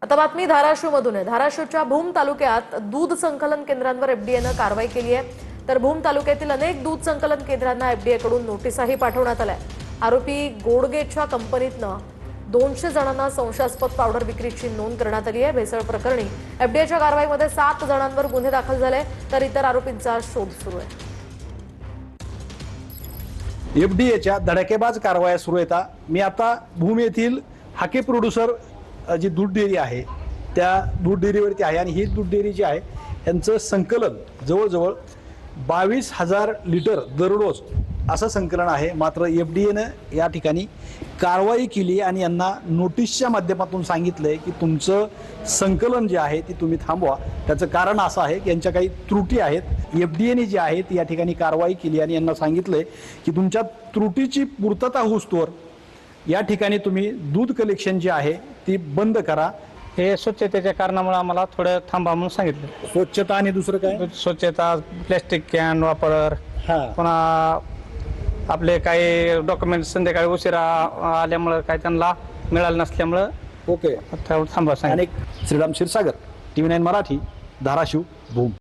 आता बातमी धाराशिवमधून आहे। धाराशिवच्या भूम तालुक्यात दूध संकलन केंद्रांवर एफडीएनं कारवाई केली आहे। तर भूम तालुक्यातील अनेक दूध संकलन केंद्रांना एफडीए कडून नोटीसही पाठवण्यात आल्या। आरोपी गोडगेटच्या कंपनीतनं 200 जणांना संशयास्पद पावडर विक्रीची नोंद करण्यात आली आहे। भेसळ प्रकरणी एफडीएच्या कारवाईमध्ये 7 जणांवर गुन्हे दाखल झाले, तर इतर आरोपींचा शोध सुरू आहे। एफडीएच्या धडाकेबाज कारवाया सुरू आहेत। मी आता भूम येथील हाके प्रोड्युसर जी दूध डेअरी आहे त्या दूध डेअरीवरती आहे आणि ही दूध डेअरी जी आहे यांचं संकलन जवळजवळ 22,000 लिटर दररोज असं संकलन आहे। मात्र एफडीएनं या ठिकाणी कारवाई केली आणि यांना नोटीसच्या माध्यमातून सांगितलंय की तुमचं संकलन जे आहे ते तुम्ही थांबवा। त्याचं कारण असं आहे की यांच्या काही त्रुटी आहेत। एफडीएने जी आहे ती या ठिकाणी कारवाई केली आणि यांना सांगितलंय की तुमच्या त्रुटीची पूर्तता होईस्तोवर या ठिकाणी तुम्ही दूध कलेक्शन जे आहे ती बंद करा। हे स्वच्छतेच्या कारणामुळे आम्हाला थोडं थांबा म्हणून सांगितलं। स्वच्छता आणि दुसरं काय? स्वच्छता, प्लॅस्टिक कॅन वापर, पुन्हा आपले काही डॉक्युमेंट संध्याकाळी उशिरा आल्यामुळे काय त्यांना मिळालं नसल्यामुळं ओके थांबा सांगितलं। श्रीराम क्षीरसागर, TV9 मराठी, धाराशिव, भूम।